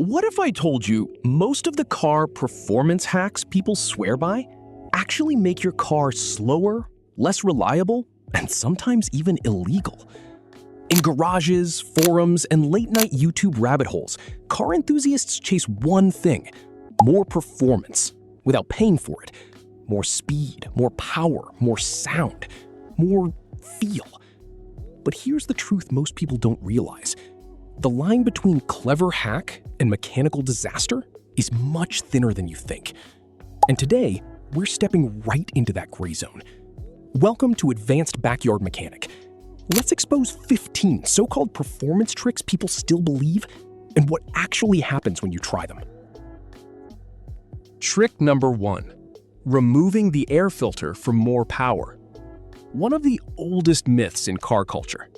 What if I told you most of the car performance hacks people swear by actually make your car slower, less reliable, and sometimes even illegal? In garages, forums, and late-night YouTube rabbit holes, car enthusiasts chase one thing: more performance, without paying for it. More speed, more power, more sound, more feel. But here's the truth most people don't realize. The line between clever hack and mechanical disaster is much thinner than you think. And today, we're stepping right into that gray zone. Welcome to Advanced Backyard Mechanic. Let's expose 15 so-called performance tricks people still believe and what actually happens when you try them. Trick number 1. Removing the air filter for more power. One of the oldest myths in car culture.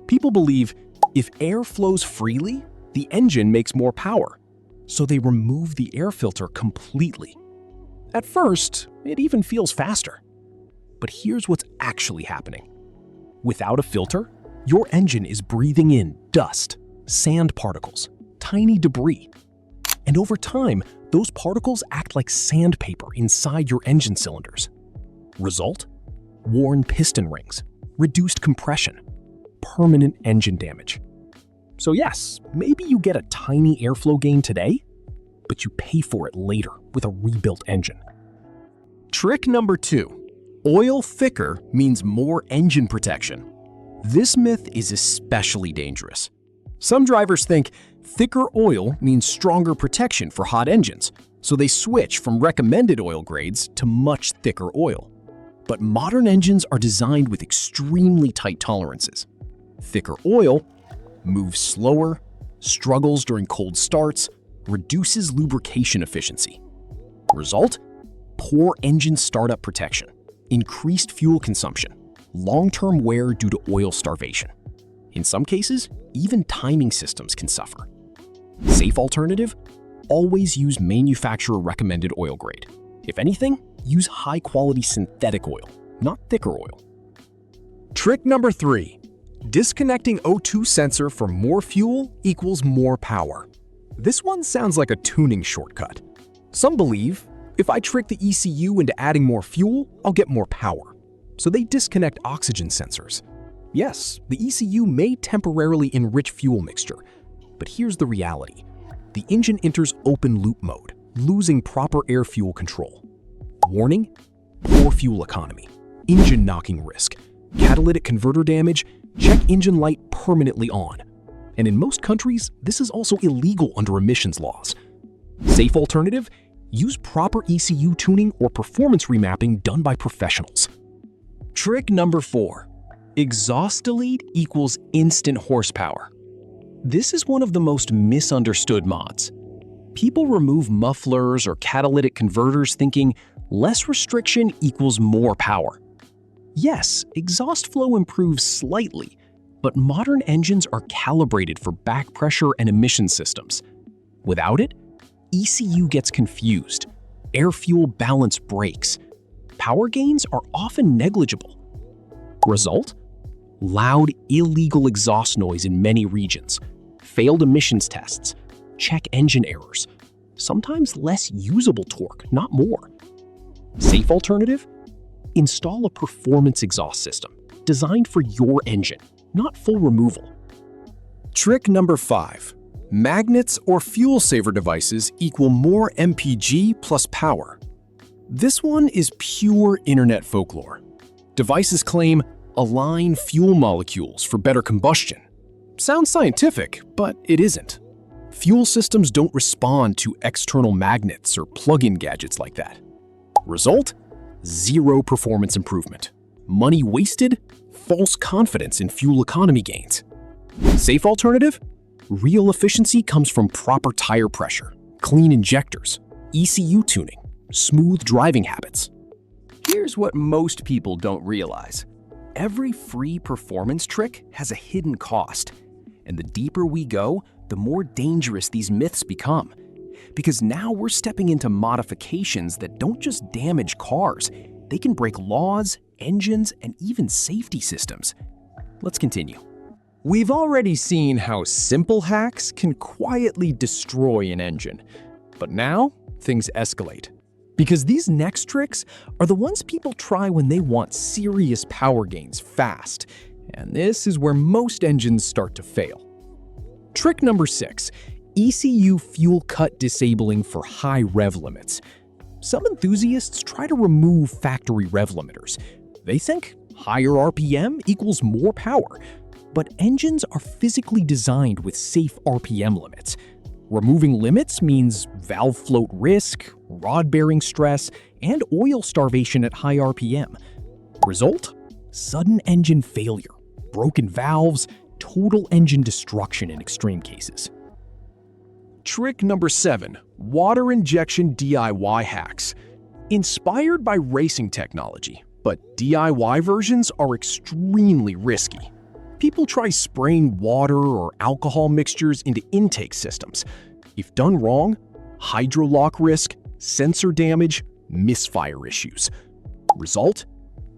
People believe if air flows freely, the engine makes more power, so they remove the air filter completely. At first, it even feels faster. But here's what's actually happening. Without a filter, your engine is breathing in dust, sand particles, tiny debris. And over time, those particles act like sandpaper inside your engine cylinders. Result? Worn piston rings, reduced compression, permanent engine damage. So yes, maybe you get a tiny airflow gain today, but you pay for it later with a rebuilt engine. Trick number 2. Oil thicker means more engine protection. This myth is especially dangerous. Some drivers think thicker oil means stronger protection for hot engines, so they switch from recommended oil grades to much thicker oil. But modern engines are designed with extremely tight tolerances. Thicker oil moves slower, struggles during cold starts, reduces lubrication efficiency. Result? Poor engine startup protection, increased fuel consumption, long-term wear due to oil starvation. In some cases, even timing systems can suffer. Safe alternative? Always use manufacturer-recommended oil grade. If anything, use high-quality synthetic oil, not thicker oil. Trick number 3. Disconnecting O2 sensor for more fuel equals more power. This one sounds like a tuning shortcut. Some believe, if I trick the ECU into adding more fuel, I'll get more power. So they disconnect oxygen sensors. Yes, the ECU may temporarily enrich fuel mixture, but here's the reality. The engine enters open loop mode, losing proper air-fuel control. Warning: poor fuel economy, engine knocking risk, catalytic converter damage, check engine light permanently on. And in most countries, this is also illegal under emissions laws. Safe alternative? Use proper ECU tuning or performance remapping done by professionals. Trick number 4. Exhaust delete equals instant horsepower. This is one of the most misunderstood mods. People remove mufflers or catalytic converters thinking less restriction equals more power. Yes, exhaust flow improves slightly, but modern engines are calibrated for back pressure and emission systems. Without it, ECU gets confused, air-fuel balance breaks. Power gains are often negligible. Result? Loud, illegal exhaust noise in many regions, failed emissions tests, check engine errors, sometimes less usable torque, not more. Safe alternative? Install a performance exhaust system designed for your engine, not full removal. Trick number 5. Magnets or fuel saver devices equal more MPG plus power. This one is pure internet folklore. Devices claim align fuel molecules for better combustion. Sounds scientific, but it isn't. Fuel systems don't respond to external magnets or plug-in gadgets like that. Result? Zero performance improvement. Money wasted, false confidence in fuel economy gains. Safe alternative? Real efficiency comes from proper tire pressure, clean injectors, ECU tuning, smooth driving habits. Here's what most people don't realize. Every free performance trick has a hidden cost, and the deeper we go, the more dangerous these myths become. Because now we're stepping into modifications that don't just damage cars, they can break laws, engines, and even safety systems. Let's continue. We've already seen how simple hacks can quietly destroy an engine. But now, things escalate. Because these next tricks are the ones people try when they want serious power gains fast. And this is where most engines start to fail. Trick number 6, ECU fuel cut disabling for high rev limits. Some enthusiasts try to remove factory rev limiters. They think higher RPM equals more power. But engines are physically designed with safe RPM limits. Removing limits means valve float risk, rod bearing stress, and oil starvation at high RPM. Result? Sudden engine failure, broken valves, total engine destruction in extreme cases. Trick number 7, water injection DIY hacks. Inspired by racing technology, but DIY versions are extremely risky. People try spraying water or alcohol mixtures into intake systems. If done wrong, hydrolock risk, sensor damage, misfire issues. Result?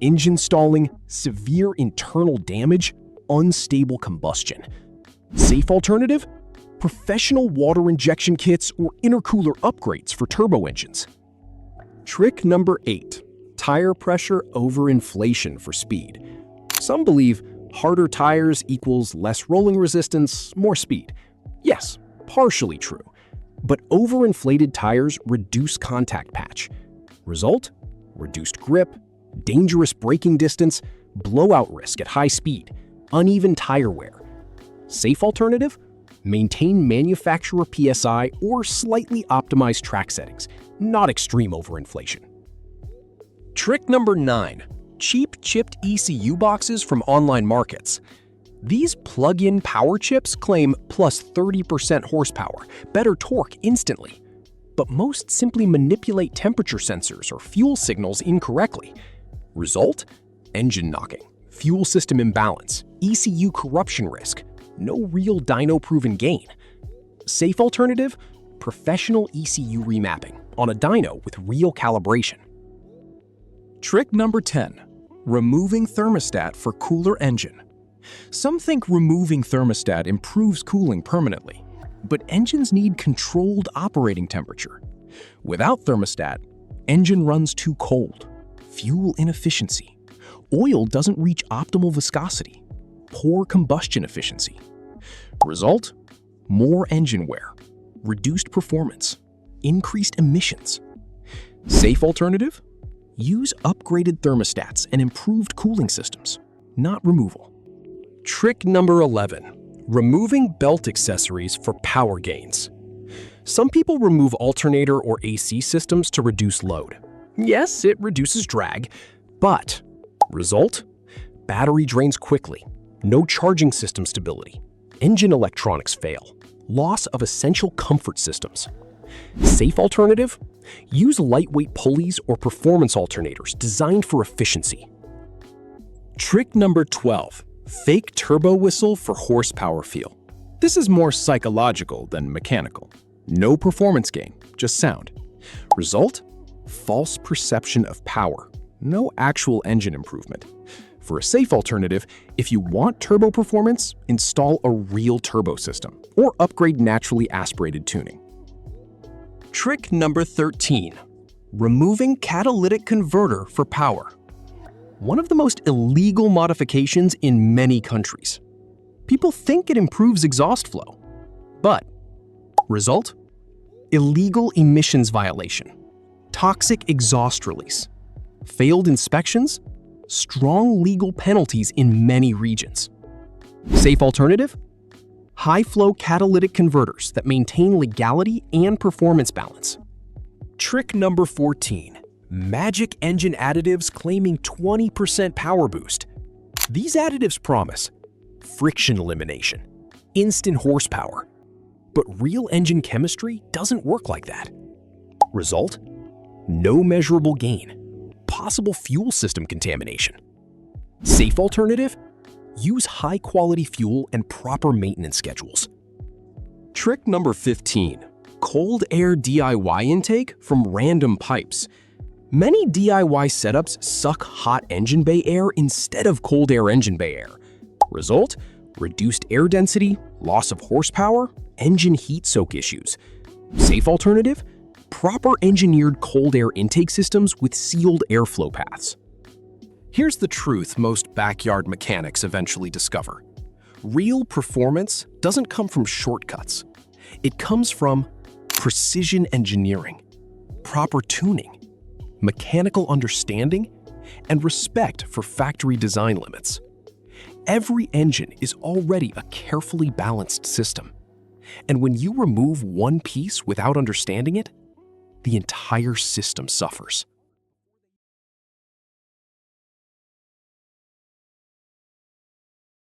Engine stalling, severe internal damage, unstable combustion. Safe alternative? Professional water injection kits or intercooler upgrades for turbo engines. Trick number 8, tire pressure overinflation for speed. Some believe harder tires equals less rolling resistance, more speed. Yes, partially true. But overinflated tires reduce contact patch. Result? Reduced grip, dangerous braking distance, blowout risk at high speed, uneven tire wear. Safe alternative? Maintain manufacturer PSI or slightly optimized track settings, not extreme overinflation. Trick number 9. Cheap chipped ECU boxes from online markets. These plug-in power chips claim plus 30% horsepower, better torque instantly. But most simply manipulate temperature sensors or fuel signals incorrectly. Result? Engine knocking, fuel system imbalance, ECU corruption risk, no real dyno-proven gain. Safe alternative? Professional ECU remapping on a dyno with real calibration. Trick number 10. Removing thermostat for cooler engine. Some think removing thermostat improves cooling permanently, but engines need controlled operating temperature. Without thermostat, engine runs too cold, fuel inefficiency, oil doesn't reach optimal viscosity, poor combustion efficiency. Result? More engine wear, reduced performance, increased emissions. Safe alternative? Use upgraded thermostats and improved cooling systems, not removal. Trick number 11. Removing belt accessories for power gains. Some people remove alternator or AC systems to reduce load. Yes, it reduces drag, but result? Battery drains quickly, no charging system stability, engine electronics fail, loss of essential comfort systems. Safe alternative? Use lightweight pulleys or performance alternators designed for efficiency. Trick number 12. Fake turbo whistle for horsepower feel. This is more psychological than mechanical. No performance gain, just sound. Result? False perception of power. No actual engine improvement. For a safe alternative, if you want turbo performance, install a real turbo system or upgrade naturally aspirated tuning. Trick number 13. Removing catalytic converter for power. One of the most illegal modifications in many countries. People think it improves exhaust flow, but result? Illegal emissions violation, toxic exhaust release, failed inspections, strong legal penalties in many regions. Safe alternative? High-flow catalytic converters that maintain legality and performance balance. Trick number 14. Magic engine additives claiming 20% power boost. These additives promise friction elimination, instant horsepower, but real engine chemistry doesn't work like that. Result? No measurable gain, possible fuel system contamination. Safe alternative? Use high-quality fuel and proper maintenance schedules. Trick number 15. Cold air DIY intake from random pipes. Many DIY setups suck hot engine bay air instead of cold air engine bay air. Result? reduced air density, loss of horsepower, engine heat soak issues. Safe alternative? Proper engineered cold air intake systems with sealed airflow paths. Here's the truth most backyard mechanics eventually discover. Real performance doesn't come from shortcuts. It comes from precision engineering, proper tuning, mechanical understanding, and respect for factory design limits. Every engine is already a carefully balanced system. And when you remove one piece without understanding it, the entire system suffers.